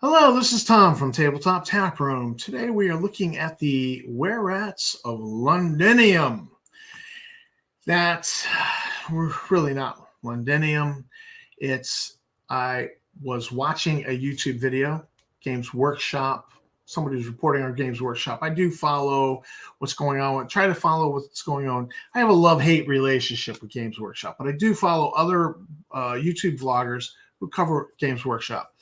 Hello, this is Tom from Tabletop Tap Room. Today we are looking at the Wererats of Londinium. That's really not Londinium. I was watching a YouTube video, Games Workshop. Somebody was reporting on Games Workshop. I do follow what's going on, try to follow what's going on. I have a love-hate relationship with Games Workshop, but I do follow other YouTube vloggers who cover Games Workshop.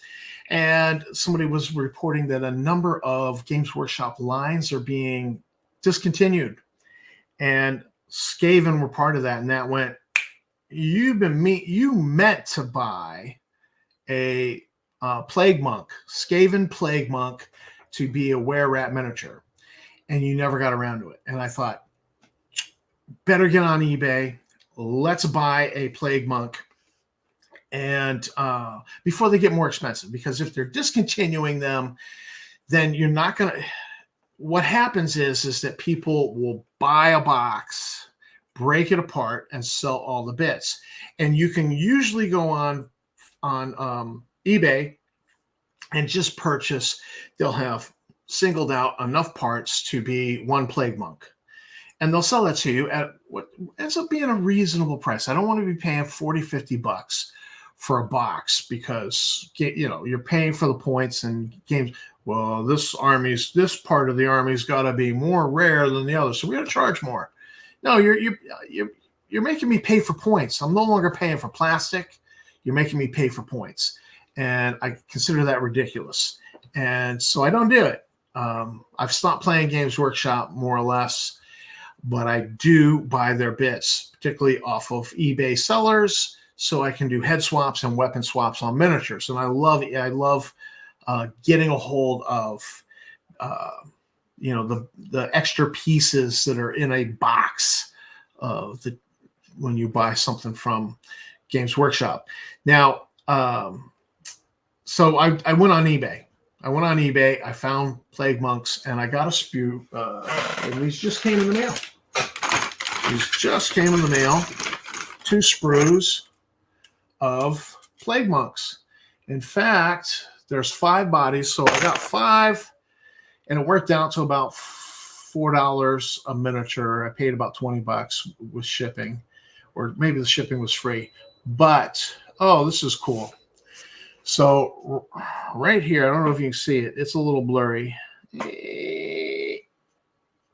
And somebody was reporting that a number of Games Workshop lines are being discontinued. And Skaven were part of that. And that went, you meant to buy a Plague Monk, Skaven Plague Monk, to be a Wererat Miniature. And you never got around to it. And I thought, better get on eBay. Let's buy a Plague Monk. And before they get more expensive, because if they're discontinuing them, then you're not going to. What happens is that people will buy a box, break it apart, and sell all the bits. And you can usually go on eBay and just purchase. They'll have singled out enough parts to be one Plague Monk, and they'll sell that to you at what ends up being a reasonable price. I don't want to be paying $40-50 for a box, because you're paying for the points and games. Well, this part of the army's got to be more rare than the other, so we got to charge more. No, you're making me pay for points. I'm no longer paying for plastic. You're making me pay for points, and I consider that ridiculous. And so I don't do it. I've stopped playing Games Workshop more or less, but I do buy their bits, particularly off of eBay sellers, so I can do head swaps and weapon swaps on miniatures. And I love getting a hold of the extra pieces that are in a box when you buy something from Games Workshop. Now, so I went on eBay. I found Plague Monks, and I got a spew. And these just came in the mail. 2 sprues of Plague Monks. In fact, there's 5 bodies, so I got 5, and it worked out to about $4 a miniature. I paid about $20 with shipping, or maybe the shipping was free. But this is cool. So right here, I don't know if you can see it. It's a little blurry.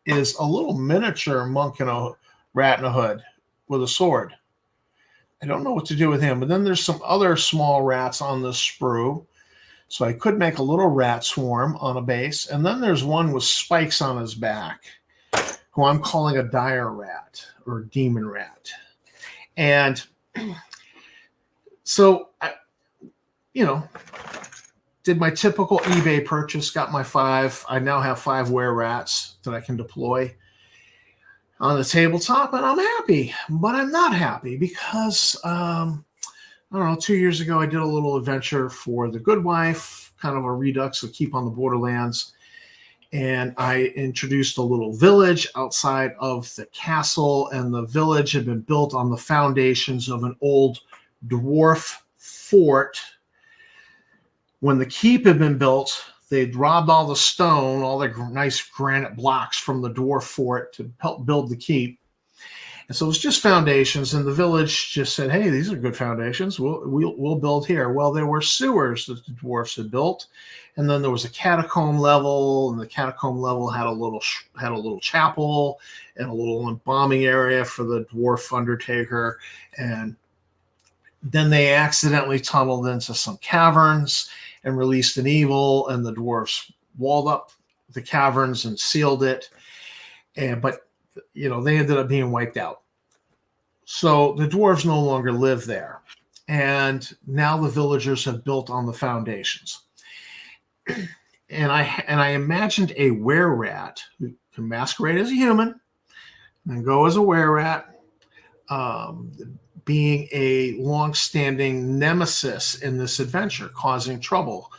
Is a little miniature monk in a rat in a hood with a sword. I don't know what to do with him, but then there's some other small rats on this sprue. So I could make a little rat swarm on a base. And then there's one with spikes on his back, who I'm calling a dire rat or demon rat. And so I did my typical eBay purchase, got my 5. I now have 5 Wererats that I can deploy on the tabletop, and I'm happy. But I'm not happy because, I don't know, 2 years ago I did a little adventure for the Good Wife, kind of a redux of Keep on the Borderlands. And I introduced a little village outside of the castle, and the village had been built on the foundations of an old dwarf fort. When the keep had been built, they'd robbed all the stone, all the nice granite blocks from the dwarf fort to help build the keep. And so it was just foundations, and the village just said, hey, these are good foundations. We'll build here. Well, there were sewers that the dwarfs had built, and then there was a catacomb level, and the catacomb level had a little chapel and a little embalming area for the dwarf undertaker. And then they accidentally tunneled into some caverns and released an evil, and the dwarfs walled up the caverns and sealed it. But they ended up being wiped out. So the dwarves no longer live there. And now the villagers have built on the foundations. And I imagined a wererat who can masquerade as a human and go as a wererat, being a long-standing nemesis in this adventure, causing trouble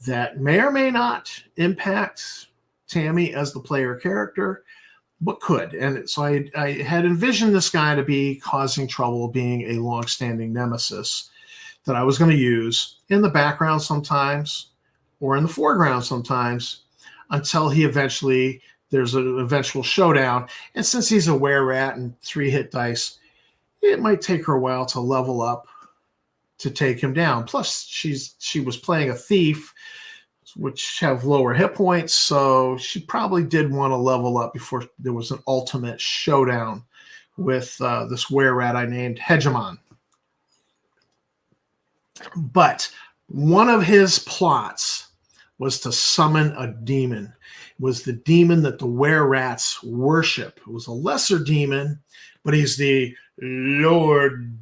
that may or may not impact Tammy as the player character, but could. And so I had envisioned this guy to be causing trouble, being a long-standing nemesis that I was going to use in the background sometimes, or in the foreground sometimes, until there's an eventual showdown. And since he's a Wererat and 3 hit dice, it might take her a while to level up to take him down. Plus, she was playing a thief, which have lower hit points, so she probably did want to level up before there was an ultimate showdown with this Wererat I named Hegemon. But one of his plots was to summon a demon. It was the demon that the Wererats worship. It was a lesser demon, but he's the Lord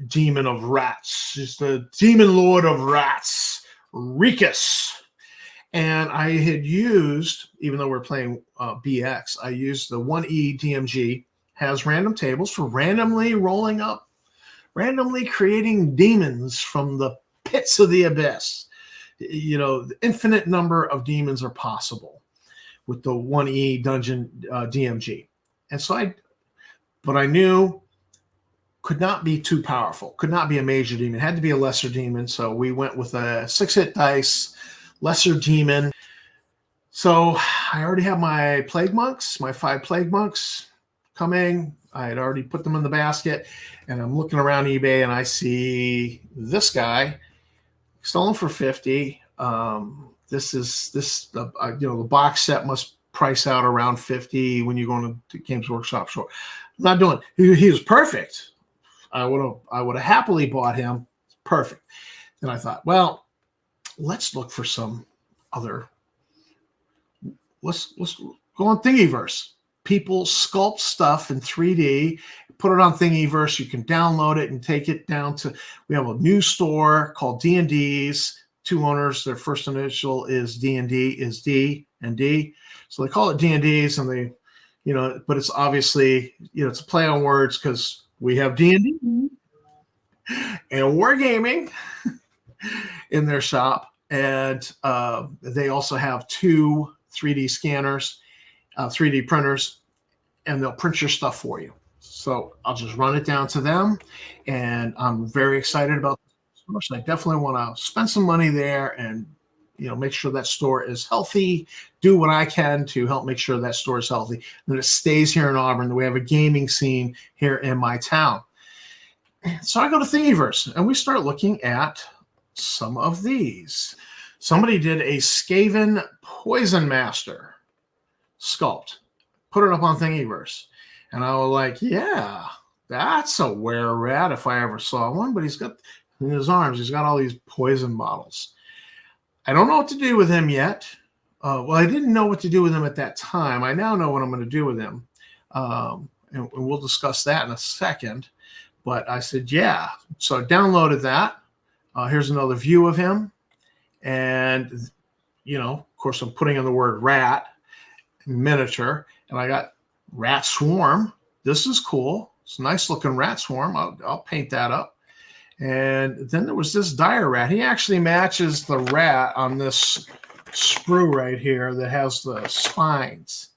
Demon of Rats. He's the Demon Lord of Rats, Rikus. And I had used, even though we're playing BX, I used the 1E DMG, has random tables for randomly rolling up, randomly creating demons from the pits of the abyss. You know, the infinite number of demons are possible with the 1E dungeon DMG. And so but I knew could not be too powerful, could not be a major demon, it had to be a lesser demon. So we went with a 6 hit dice, lesser demon. So I already have my plague monks, my 5 plague monks coming. I had already put them in the basket, and I'm looking around eBay and I see this guy stolen for 50. The box set must price out around 50 when you go into Games Workshop store. I'm not doing it. He was perfect. I would have happily bought him. Perfect. And I thought, well, let's look for some other. Let's go on Thingiverse. People sculpt stuff in 3D, put it on Thingiverse. You can download it and take it down to. We have a new store called D&D's. 2 owners. Their first initial is D&D, is D and D. So they call it D&D's, and they, but it's obviously, it's a play on words because we have D&D and wargaming in their shop. And they also have 2 3D scanners, 3D printers, and they'll print your stuff for you. So I'll just run it down to them, and I'm very excited about this. I definitely want to spend some money there and make sure that store is healthy, do what I can to help make sure that store is healthy, and that it stays here in Auburn, that we have a gaming scene here in my town. So I go to Thingiverse, and we start looking at some of these. Somebody did a Skaven Poison Master sculpt, put it up on Thingiverse, and I was like, yeah, that's a Wererat if I ever saw one, but he's got in his arms, he's got all these poison bottles. I don't know what to do with him yet. Well, I didn't know what to do with him at that time. I now know what I'm going to do with him. And we'll discuss that in a second. But I said, yeah. So I downloaded that. Here's another view of him. And, of course, I'm putting in the word rat, miniature. And I got rat swarm. This is cool. It's a nice looking rat swarm. I'll paint that up. And then there was this dire rat. He actually matches the rat on this sprue right here that has the spines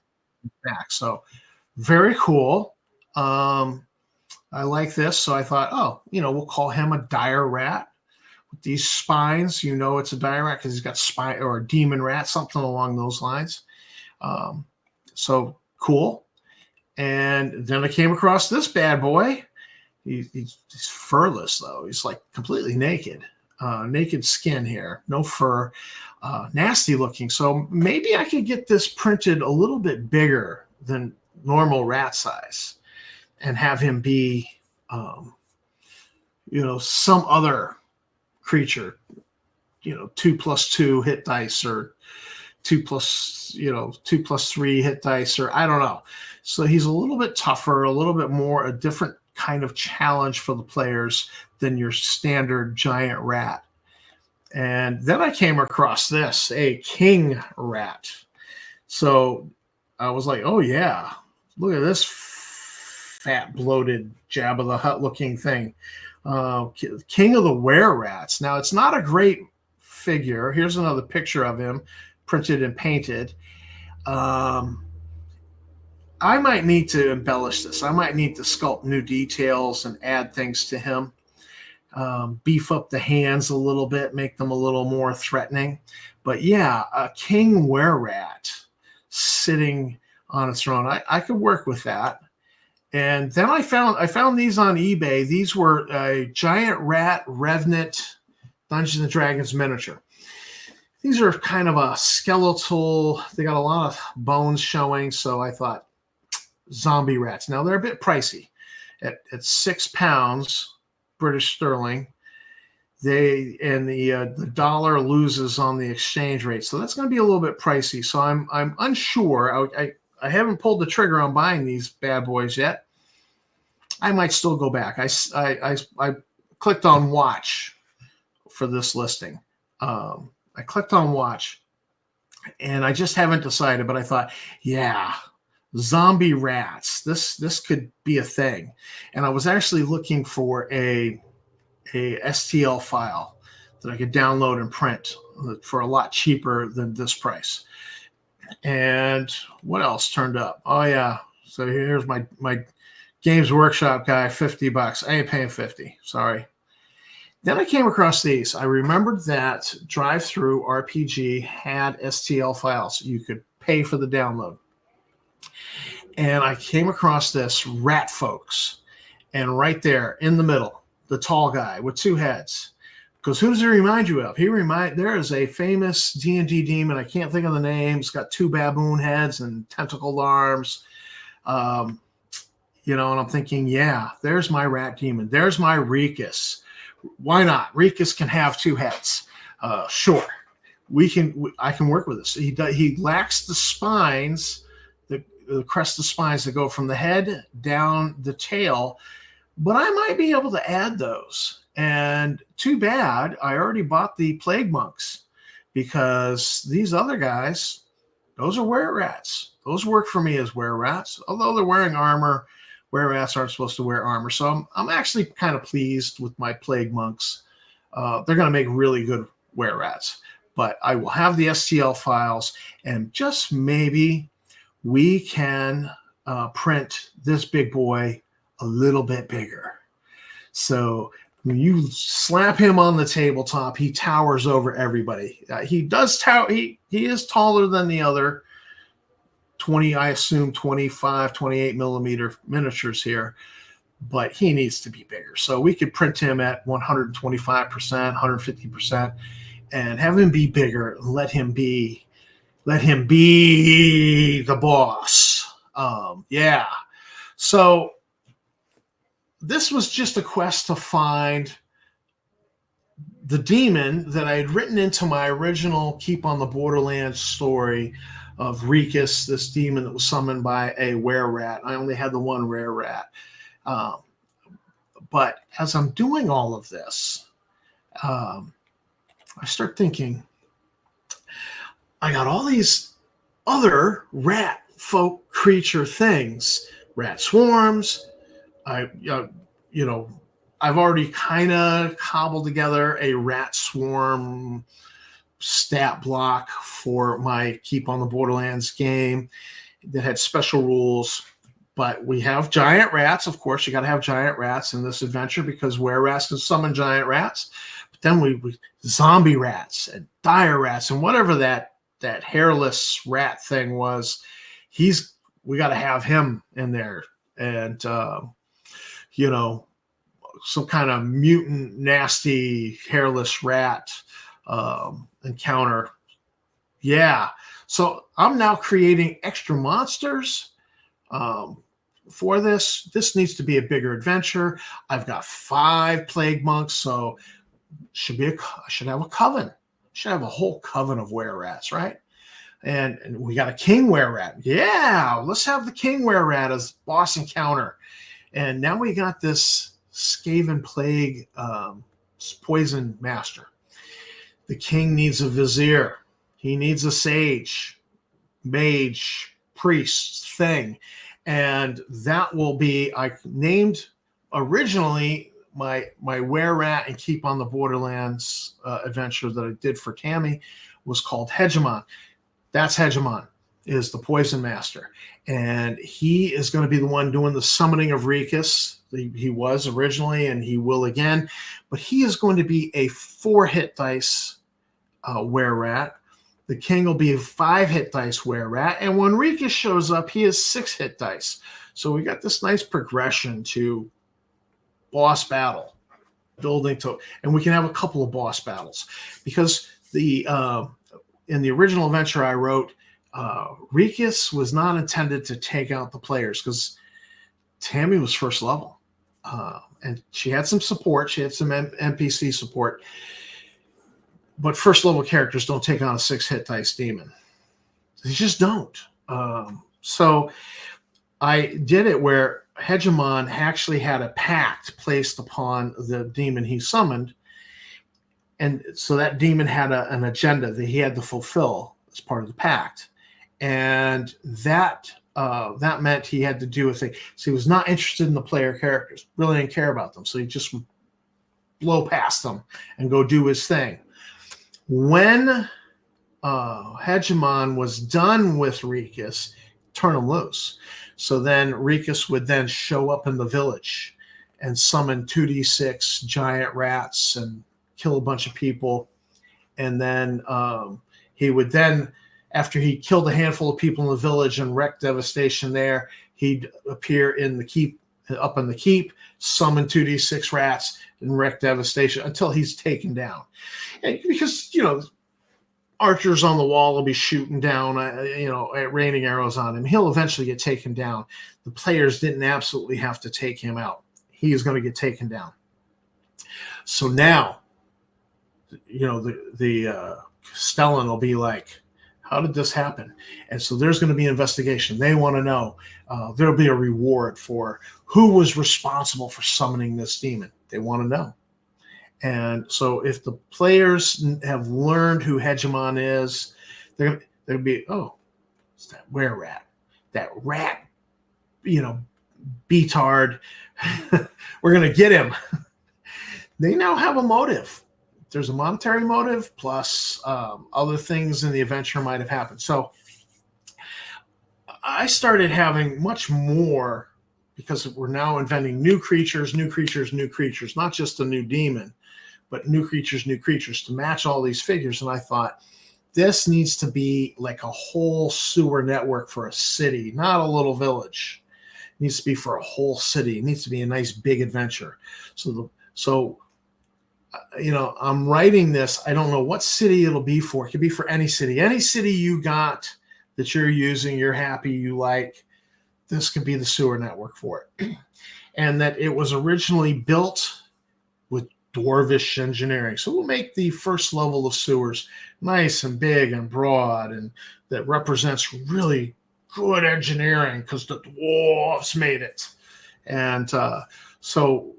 back. So very cool. I like this. So I thought, we'll call him a dire rat with these spines. It's a dire rat because he's got spine, or a demon rat, something along those lines. So cool. And then I came across this bad boy. He's furless, though. He's like completely naked. Naked skin here, no fur, nasty looking. So maybe I could get this printed a little bit bigger than normal rat size and have him be, some other creature, 2+2 hit dice, or 2+3 hit dice, or I don't know. So he's a little bit tougher, a little bit more, a different kind of challenge for the players than your standard giant rat. And then I came across this, a king rat. So I was like, oh yeah, look at this fat, bloated Jabba the Hutt looking thing. King of the Wererats. Now, it's not a great figure. Here's another picture of him, printed and painted. I might need to embellish this. I might need to sculpt new details and add things to him. beef up the hands a little bit, make them a little more threatening. But yeah, a king wererat sitting on a throne, I could work with that. And then I found these on eBay. These were a giant rat revenant Dungeons and Dragons miniature. These are kind of a skeletal. They got a lot of bones showing, so I thought zombie rats. Now they're a bit pricey at £6 British sterling. The dollar loses on the exchange rate, so that's going to be a little bit pricey. So I'm unsure. I haven't pulled the trigger on buying these bad boys yet. I might still go back. I clicked on watch for this listing. I clicked on watch, and I just haven't decided. But I thought, yeah, zombie rats. This could be a thing. And I was actually looking for a STL file that I could download and print for a lot cheaper than this price. And what else turned up? Oh yeah, so here's my Games Workshop guy, $50. I ain't paying 50. Sorry. Then I came across these. I remembered that Drive-Thru RPG had STL files. You could pay for the download. And I came across this Rat Folks. And right there in the middle, the tall guy with two heads. Because who does he remind you of? There is a famous D&D demon. I can't think of the name. It's got two baboon heads and tentacled arms. And I'm thinking, yeah, there's my rat demon. There's my Rikus. Why not? Rikus can have two heads. Sure, I can work with this. He lacks the spines, the crest of spines that go from the head down the tail, but I might be able to add those. And too bad, I already bought the plague monks, because these other guys, those are wererats. Those work for me as wererats, although they're wearing armor. Wererats aren't supposed to wear armor. So I'm actually kind of pleased with my plague monks. They're going to make really good wererats. But I will have the STL files, and just maybe we can print this big boy a little bit bigger. So when you slap him on the tabletop, he towers over everybody. He does tower. He is taller than the other 20, I assume 25, 28 millimeter miniatures here, but he needs to be bigger. So we could print him at 125%, 150%, and have him be bigger. Let him be the boss. Yeah. So this was just a quest to find the demon that I had written into my original Keep on the Borderlands story of Rikus, this demon that was summoned by a wererat. I only had the one wererat. But as I'm doing all of this, I start thinking, I got all these other rat folk creature things, rat swarms. I've already kind of cobbled together a rat swarm stat block for my Keep on the Borderlands game that had special rules. But we have giant rats. Of course, you got to have giant rats in this adventure because wererats can summon giant rats. But then we zombie rats and dire rats and whatever that hairless rat thing was. We got to have him in there, and some kind of mutant, nasty, hairless rat encounter. Yeah. So I'm now creating extra monsters for this. This needs to be a bigger adventure. I've got 5 plague monks, so I should have a coven. Should have a whole coven of wererats, right? And we got a king wererat. Yeah, let's have the king wererat as boss encounter. And now we got this Skaven plague poison master. The king needs a vizier. He needs a sage, mage, priest thing. And that will be, I named originally my Wererat and Keep on the Borderlands adventure that I did for Tammy was called Hegemon. That's Hegemon, is the poison master. And he is going to be the one doing the summoning of Rikus He was originally, and he will again. But he is going to be a 4-hit dice Wererat. The king will be a 5-hit dice Wererat. And when Rikus shows up, he is 6-hit dice. So we got this nice progression to boss battle, building to, and we can have a couple of boss battles. Because in the original adventure I wrote, Rikus was not intended to take out the players because Tammy was first level. And she had some support. She had some NPC support. But first level characters don't take on a 6-hit dice demon. They just don't. So I did it where Hegemon actually had a pact placed upon the demon he summoned. And so that demon had an agenda that he had to fulfill as part of the pact. And that meant he had to do a thing. So he was not interested in the player characters, really didn't care about them. So he just would blow past them and go do his thing. When Hegemon was done with Rikus, turn him loose. So then Rikus would then show up in the village and summon 2d6 giant rats and kill a bunch of people. And then he would then, after he killed a handful of people in the village and wreaked devastation there, he'd appear in the keep, up in the keep, summon 2d6 rats and wreak devastation until he's taken down. And because, archers on the wall will be shooting down, raining arrows on him. He'll eventually get taken down. The players didn't absolutely have to take him out. He is going to get taken down. So now, the Stellan will be like, how did this happen? And so there's going to be an investigation. They want to know. There'll be a reward for who was responsible for summoning this demon. They want to know. And so if the players have learned who Hegemon is, they're going to be, oh, it's that Wererat. That rat, beatard. We're going to get him. They now have a motive. There's a monetary motive, plus other things in the adventure might have happened. So I started having much more, because we're now inventing new creatures, not just a new demon, but new creatures to match all these figures. And I thought, this needs to be like a whole sewer network for a city, not a little village. It needs to be for a whole city. It needs to be a nice big adventure. So I'm writing this. I don't know what city it'll be for. It could be for any city. Any city you got that you're using, you're happy, you like, this could be the sewer network for it. And that it was originally built with dwarvish engineering. So we'll make the first level of sewers nice and big and broad, and that represents really good engineering because the dwarves made it. And so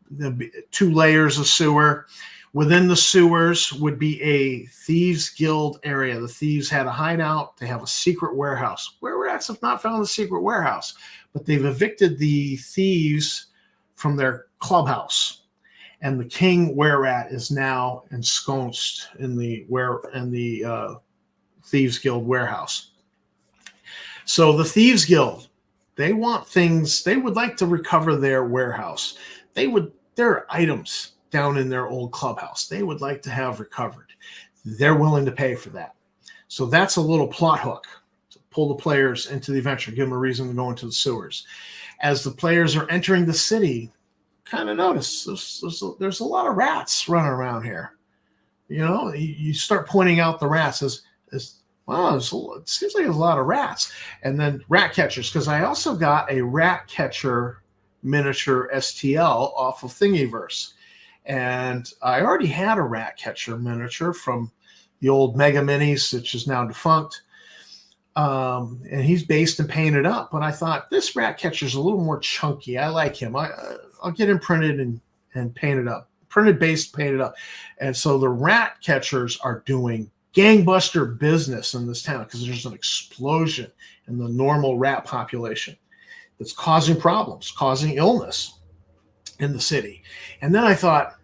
there'll be 2 layers of sewer. Within the sewers would be a thieves guild area. The thieves had a hideout. They have a secret warehouse. Wererats have not found the secret warehouse, but they've evicted the thieves from their clubhouse. And the king Wererat is now ensconced in the thieves guild warehouse. So the thieves guild, they want things. They would like to recover their warehouse. There are items down in their old clubhouse they would like to have recovered. They're willing to pay for that. So that's a little plot hook to pull the players into the adventure, give them a reason to go into the sewers. As the players are entering the city, kind of notice there's a lot of rats running around here. You start pointing out the rats as wow, it seems like there's a lot of rats. And then rat catchers, because I also got a rat catcher miniature STL off of Thingiverse. And I already had a rat catcher miniature from the old Mega Minis, which is now defunct. And he's based and painted up. But I thought, this rat catcher is a little more chunky. I like him. I'll get him printed and painted up. Printed, based, painted up. And so the rat catchers are doing gangbuster business in this town because there's an explosion in the normal rat population that's causing problems, causing illness in the city. And then I thought,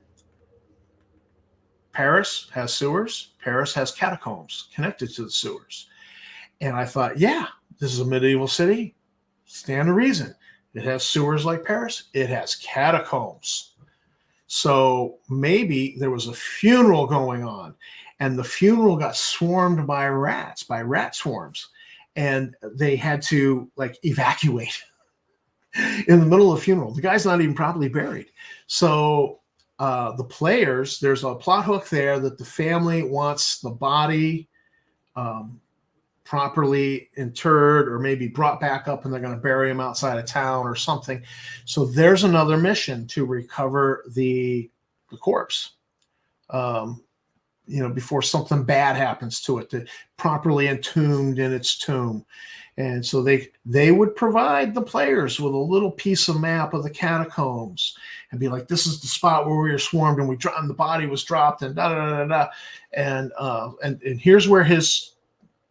Paris has sewers. Paris has catacombs connected to the sewers. And I thought, yeah, this is a medieval city. Stand to reason. It has sewers like Paris. It has catacombs. So maybe there was a funeral going on, and the funeral got swarmed by rats, by rat swarms, and they had to like evacuate in the middle of the funeral. The guy's not even properly buried. So the players, there's a plot hook there that the family wants the body properly interred or maybe brought back up, and they're going to bury him outside of town or something. So there's another mission to recover the corpse, before something bad happens to it, to properly entombed in its tomb. And so they would provide the players with a little piece of map of the catacombs and be like, this is the spot where we were swarmed and the body was dropped and da da da da. And here's where his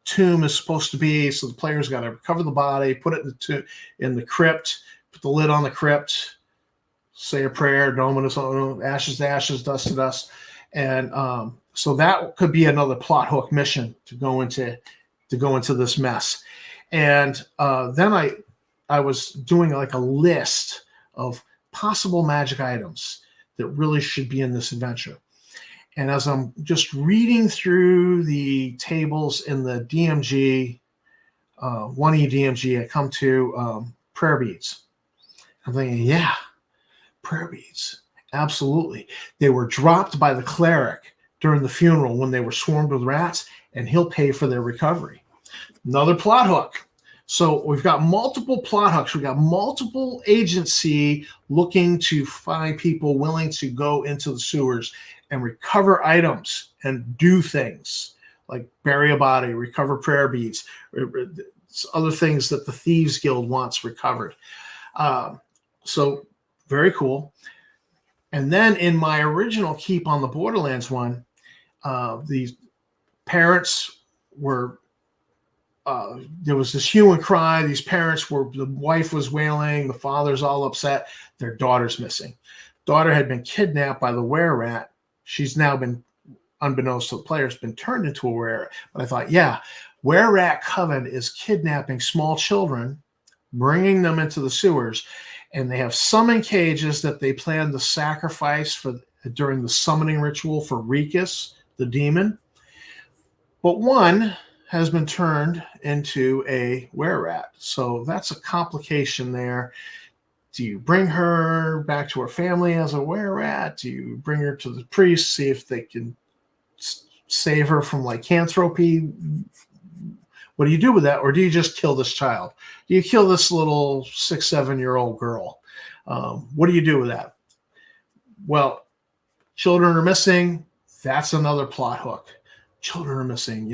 tomb is supposed to be. So the players got to recover the body, put it in the crypt, put the lid on the crypt, say a prayer, Dominus, ashes to ashes, dust to dust. And so that could be another plot hook mission to go into this mess. And then I was doing like a list of possible magic items that really should be in this adventure. And as I'm just reading through the tables in the DMG, 1E DMG, I come to prayer beads. I'm thinking, yeah, prayer beads. Absolutely. They were dropped by the cleric during the funeral when they were swarmed with rats, and he'll pay for their recovery. Another plot hook. So we've got multiple plot hooks. We've got multiple agency looking to find people willing to go into the sewers and recover items and do things like bury a body, recover prayer beads, other things that the Thieves Guild wants recovered. So very cool. And then in my original Keep on the Borderlands one, the parents were, there was this hue and cry. These parents the wife was wailing, the father's all upset, their daughter's missing. Daughter had been kidnapped by the Wererat. She's now been, unbeknownst to the players, been turned into a Wererat. But I thought, yeah, Wererat Coven is kidnapping small children, bringing them into the sewers, and they have summon cages that they plan to sacrifice during the summoning ritual for Rikus, the demon. But one has been turned into a Wererat. So that's a complication there. Do you bring her back to her family as a Wererat? Do you bring her to the priest, see if they can save her from lycanthropy? What do you do with that? Or do you just kill this child? Do you kill this little 6-7-year-old girl? What do you do with that? Well, children are missing. That's another plot hook. Children are missing.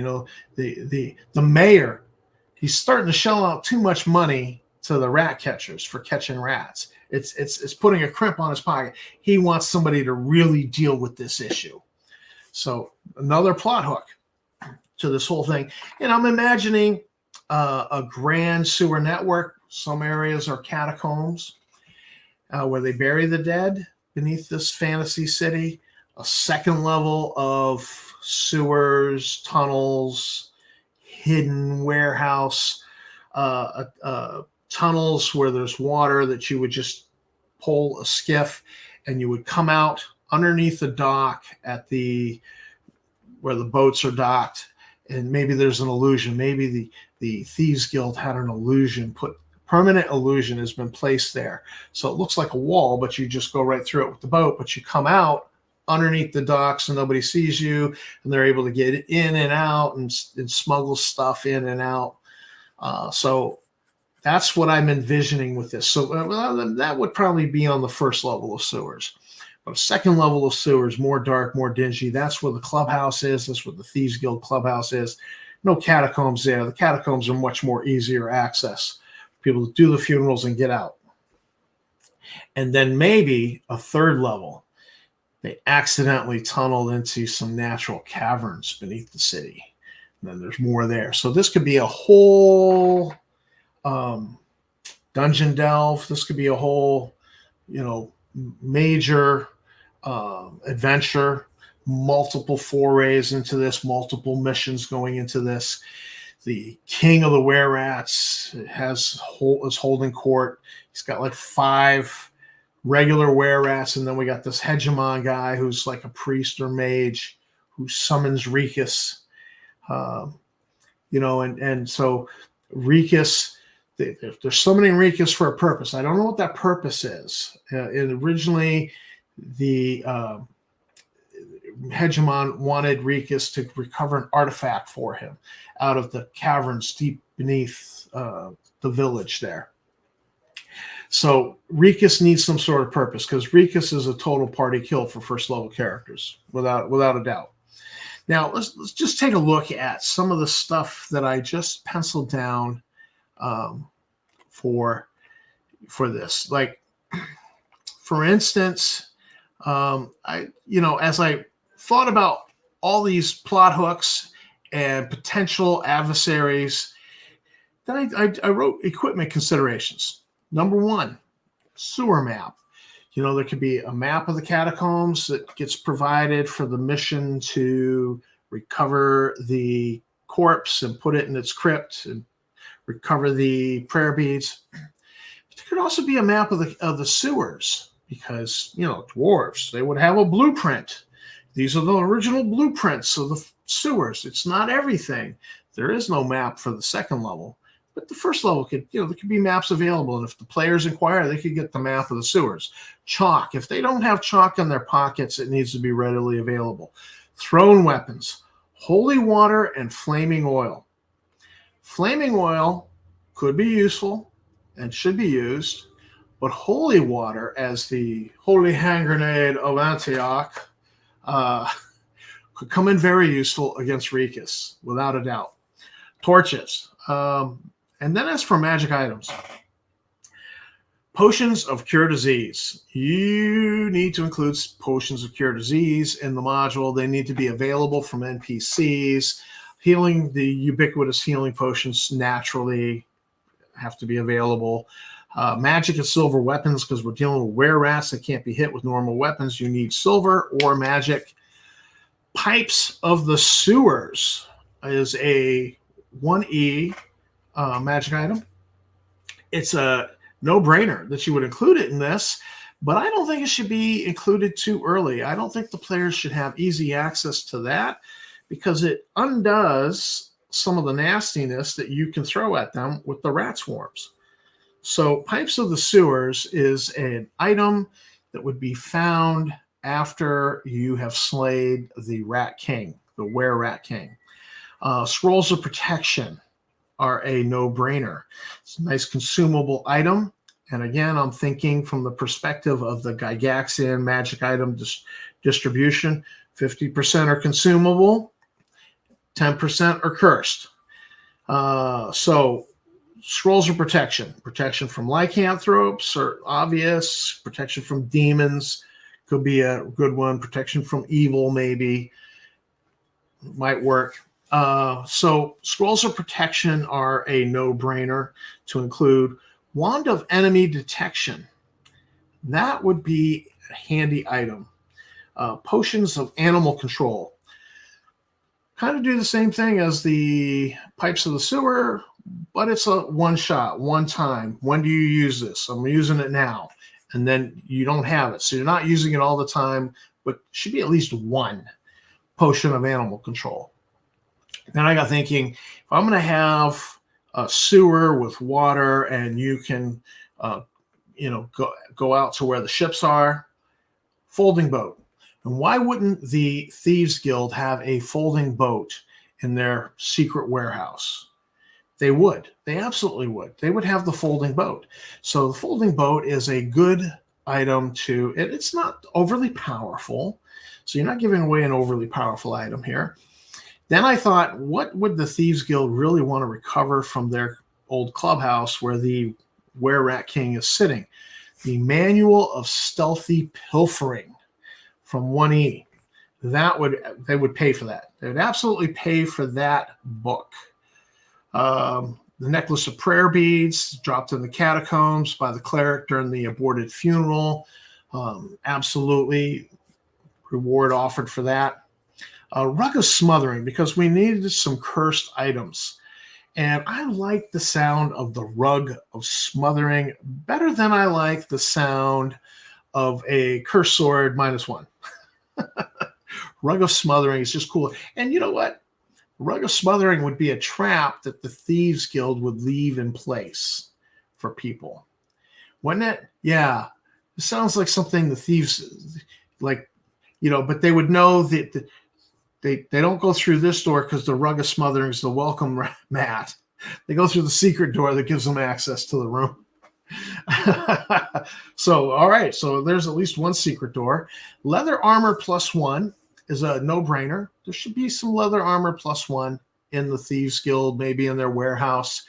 The mayor, he's starting to shell out too much money to the rat catchers for catching rats. It's putting a crimp on his pocket. He wants somebody to really deal with this issue. So another plot hook to this whole thing. And I'm imagining a grand sewer network. Some areas are catacombs where they bury the dead beneath this fantasy city. A second level of sewers, tunnels, hidden warehouse, tunnels where there's water that you would just pull a skiff and you would come out underneath the dock where the boats are docked. And maybe there's an illusion. Maybe the Thieves Guild had an illusion permanent illusion has been placed there. So it looks like a wall, but you just go right through it with the boat, but you come out underneath the docks and nobody sees you, and they're able to get in and out and smuggle stuff in and out. So that's what I'm envisioning with this. So that would probably be on the first level of sewers. But a second level of sewers, more dark, more dingy. That's where the clubhouse is. That's where the Thieves Guild clubhouse is. No catacombs there. The catacombs are much more easier access. People to do the funerals and get out. And then maybe a third level. They accidentally tunneled into some natural caverns beneath the city. And then there's more there. So this could be a whole dungeon delve. This could be a whole, major adventure, multiple forays into this, multiple missions going into this. the king of the Wererats is holding court. He's got like 5 regular Wererats, and then we got this hegemon guy who's like a priest or mage who summons Rikus. And so Rikus, they're summoning Rikus for a purpose. I don't know what that purpose is. Originally, the hegemon wanted Rikus to recover an artifact for him out of the caverns deep beneath the village there. So Rikus needs some sort of purpose, because Rikus is a total party kill for first level characters, without a doubt. Now let's just take a look at some of the stuff that I just penciled down for this. Like, for instance, as I thought about all these plot hooks and potential adversaries, then I wrote equipment considerations. Number 1, sewer map. There could be a map of the catacombs that gets provided for the mission to recover the corpse and put it in its crypt and recover the prayer beads. There could also be a map of the sewers, because dwarves, they would have a blueprint. These are the original blueprints of the sewers. It's not everything. There is no map for the second level, but the first level could, there could be maps available, and if the players inquire, they could get the map of the sewers. Chalk. If they don't have chalk in their pockets, it needs to be readily available. Thrown weapons, holy water, and flaming oil. Flaming oil could be useful and should be used, but holy water, as the holy hand grenade of Antioch, could come in very useful against Rikus, without a doubt. Torches. And then as for magic items, potions of cure disease. You need to include potions of cure disease in the module. They need to be available from NPCs. The ubiquitous healing potions naturally have to be available. Magic and silver weapons, because we're dealing with Wererats that can't be hit with normal weapons. You need silver or magic. Pipes of the sewers is a 1E magic item. It's a no-brainer that you would include it in this, but I don't think it should be included too early. I don't think the players should have easy access to that, because it undoes some of the nastiness that you can throw at them with the rat swarms. So Pipes of the Sewers is an item that would be found after you have slayed the Rat King, the Wererat King. Scrolls of Protection are a no-brainer. It's a nice consumable item. And again, I'm thinking from the perspective of the Gygaxian magic item distribution. 50% are consumable, 10% are cursed. So Scrolls of Protection. Protection from lycanthropes are obvious. Protection from demons could be a good one. Protection from evil maybe might work. So Scrolls of Protection are a no-brainer to include. Wand of Enemy Detection. That would be a handy item. Potions of Animal Control. Kind of do the same thing as the Pipes of the Sewer, but it's a one-shot, one time. When do you use this? I'm using it now. And then you don't have it. So you're not using it all the time, but should be at least one Potion of Animal Control. Then I got thinking, if I'm going to have a sewer with water and you can, go out to where the ships are, folding boat. And why wouldn't the Thieves Guild have a folding boat in their secret warehouse? They would. They absolutely would. They would have the folding boat. So the folding boat is a good item to, it's not overly powerful. So you're not giving away an overly powerful item here. Then I thought, what would the Thieves Guild really want to recover from their old clubhouse where the Wererat King is sitting? The Manual of Stealthy Pilfering from 1E. They would pay for that. They would absolutely pay for that book. The Necklace of Prayer Beads, dropped in the catacombs by the cleric during the aborted funeral. Absolutely reward offered for that. Rug of Smothering, because we needed some cursed items. And I like the sound of the rug of smothering better than I like the sound of a curse sword -1. Rug of smothering is just cool. And you know what? Rug of smothering would be a trap that the Thieves Guild would leave in place for people. Wouldn't it? Yeah. It sounds like something the thieves, like, but they would know that they don't go through this door because the rug of smothering is the welcome mat. They go through the secret door that gives them access to the room. So, all right. So there's at least one secret door. Leather armor +1 is a no-brainer. There should be some leather armor +1 in the Thieves Guild, maybe in their warehouse.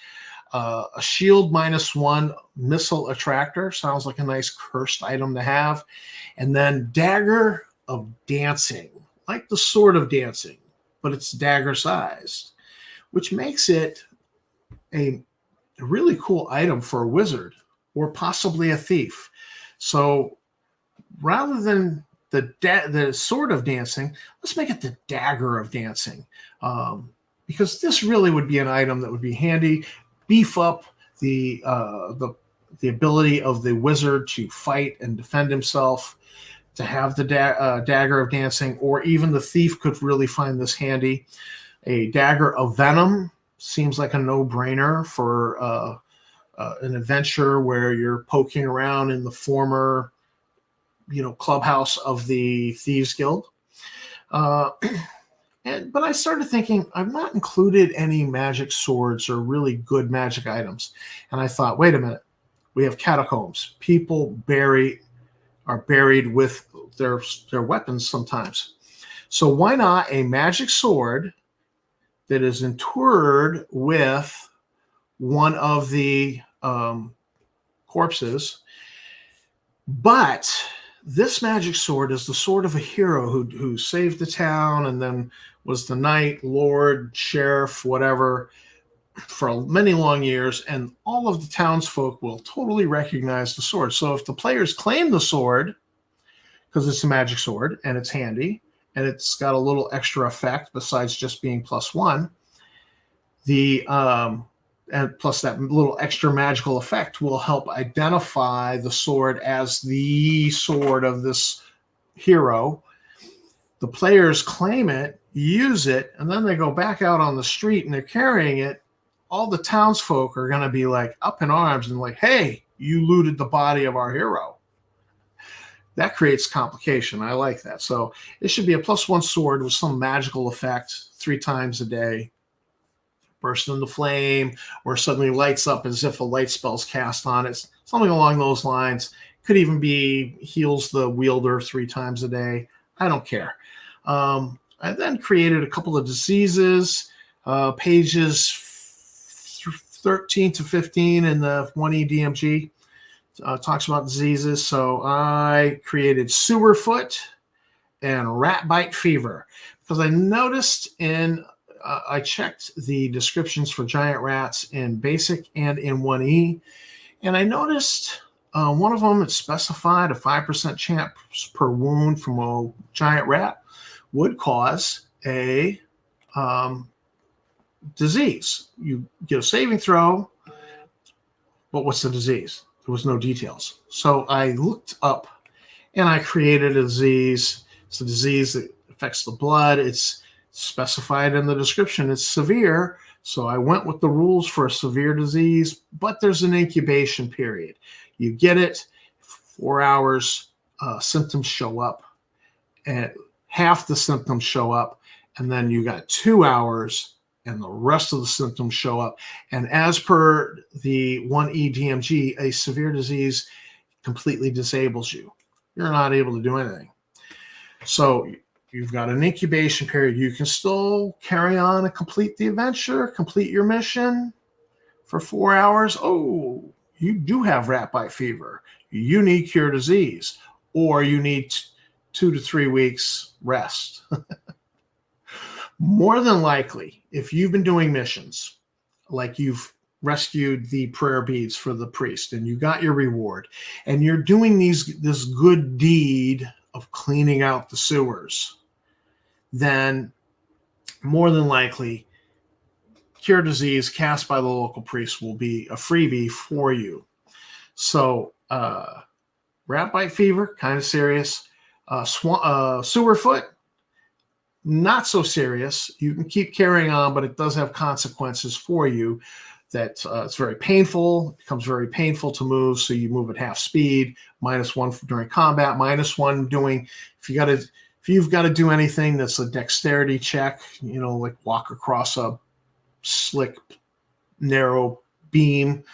A shield -1 missile attractor sounds like a nice cursed item to have. And then dagger of dancing, like the sword of dancing, but it's dagger sized, which makes it a really cool item for a wizard or possibly a thief. So rather than the sword of dancing, let's make it the dagger of dancing, because this really would be an item that would be handy. Beef up the ability of the wizard to fight and defend himself, to have the dagger of dancing, or even the thief could really find this handy. A dagger of venom seems like a no-brainer for an adventure where you're poking around in the former clubhouse of the Thieves Guild. But I started thinking, I've not included any magic swords or really good magic items. And I thought, wait a minute, we have catacombs. People are buried with their weapons sometimes. So why not a magic sword that is interred with one of the corpses? But this magic sword is the sword of a hero who saved the town and then was the knight, lord, sheriff, whatever, for many long years, and all of the townsfolk will totally recognize the sword. So if the players claim the sword, because it's a magic sword and it's handy and it's got a little extra effect besides just being +1, and plus that little extra magical effect will help identify the sword as the sword of this hero. The players claim it, use it, and then they go back out on the street and they're carrying it. All the townsfolk are going to be like up in arms and like, hey, you looted the body of our hero. That creates complication. I like that. So it should be a +1 sword with some magical effect 3 times a day. Burst into flame, or suddenly lights up as if a light spell's cast on it. Something along those lines. Could even be heals the wielder 3 times a day. I don't care. I then created a couple of diseases, pages 13 to 15 in the 1E DMG. Talks about diseases. So I created sewer foot and rat bite fever because I noticed I checked the descriptions for giant rats in basic and in 1E, and I noticed one of them, it specified a 5% chance per wound from a giant rat would cause a disease. You get a saving throw, but what's the disease? There was no details. So I looked up and I created a disease. It's a disease that affects the blood. It's specified in the description. It's severe. So I went with the rules for a severe disease, but there's an incubation period. You get it, 4 hours, symptoms show up, and half the symptoms show up, and then you got 2 hours, and the rest of the symptoms show up. And as per the 1E DMG, a severe disease completely disables you. You're not able to do anything. So you've got an incubation period. You can still carry on and complete the adventure, complete your mission for 4 hours. Oh, you do have rat bite fever. You need cure disease, or you need 2 to 3 weeks rest. More than likely, if you've been doing missions, like you've rescued the prayer beads for the priest and you got your reward, and you're doing this good deed of cleaning out the sewers, then more than likely cure disease cast by the local priest will be a freebie for you. So rat bite fever, kind of serious. Sewer foot, not so serious. You can keep carrying on, but it does have consequences for you. That it's very painful. It becomes very painful to move, so you move at half speed. -1 during combat. -1 doing if you've got to do anything that's a dexterity check. You know, like walk across a slick, narrow beam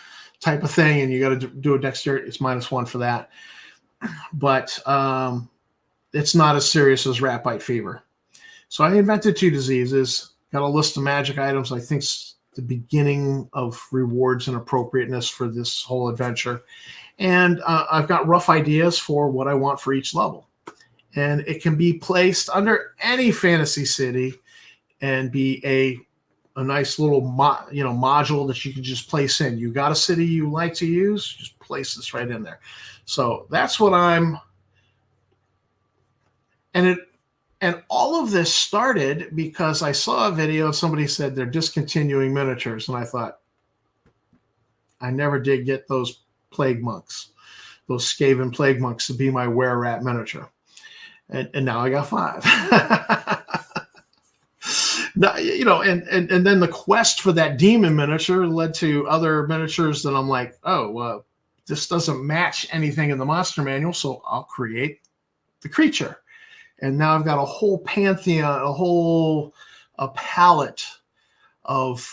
type of thing, and you got to do a dexterity. It's -1 for that, but it's not as serious as rat bite fever. So I invented 2 diseases. Got a list of magic items. I think the beginning of rewards and appropriateness for this whole adventure. And I've got rough ideas for what I want for each level. And it can be placed under any fantasy city and be a nice little module that you can just place in. You got a city you like to use, just place this right in there. So that's what and all of this started because I saw a video, somebody said they're discontinuing miniatures, and I thought, I never did get those plague monks, those Skaven plague monks to be my Wererat miniature. And now I got 5. Now, you know, and then the quest for that demon miniature led to other miniatures that I'm like, oh, this doesn't match anything in the monster manual, so I'll create the creature. And now I've got a whole pantheon, a palette of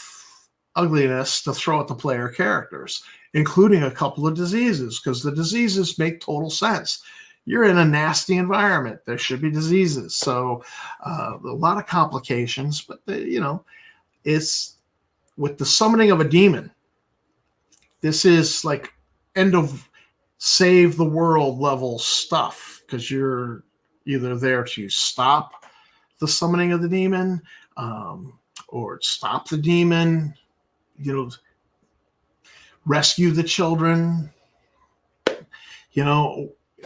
ugliness to throw at the player characters, including a couple of diseases, because the diseases make total sense. You're in a nasty environment. There should be diseases. So a lot of complications, but it's with the summoning of a demon. This is like end of save the world level stuff, because you're either there to stop the summoning of the demon, or stop the demon, rescue the children,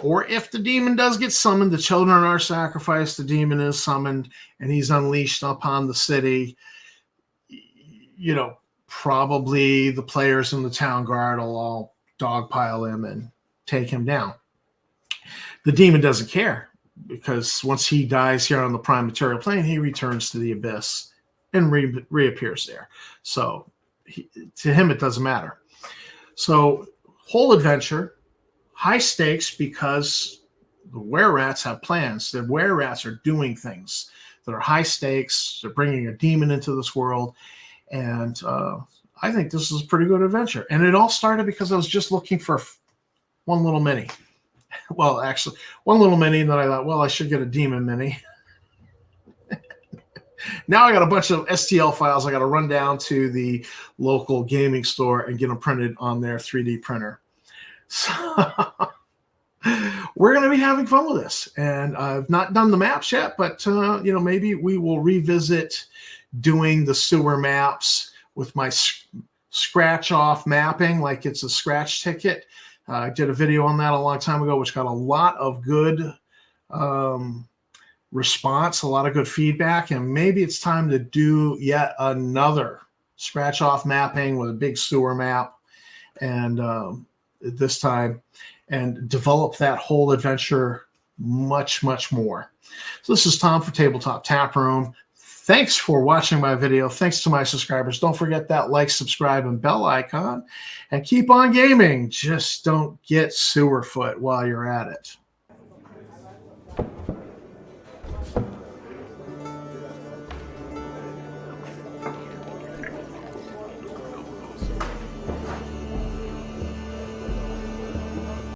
or if the demon does get summoned, the children are sacrificed, the demon is summoned, and he's unleashed upon the city. Probably the players in the town guard will all dogpile him and take him down. The demon doesn't care, because once he dies here on the prime material plane, he returns to the abyss and reappears there. So to him, it doesn't matter. So whole adventure, high stakes, because the Wererats have plans. The Wererats are doing things that are high stakes. They're bringing a demon into this world. And I think this is a pretty good adventure. And it all started because I was just looking for one little mini. Well, actually, one little mini, and then I thought, well, I should get a demon mini. Now I got a bunch of STL files. I got to run down to the local gaming store and get them printed on their 3D printer. So we're going to be having fun with this. And I've not done the maps yet, but, maybe we will revisit doing the sewer maps with my scratch off mapping, like it's a scratch ticket. I did a video on that a long time ago, which got a lot of good response, a lot of good feedback, and maybe it's time to do yet another scratch off mapping with a big sewer map, and this time, and develop that whole adventure much, much more. So this is Tom for Tabletop Tap Room. Thanks for watching my video. Thanks to my subscribers. Don't forget that like, subscribe, and bell icon. And keep on gaming. Just don't get sewer foot while you're at it.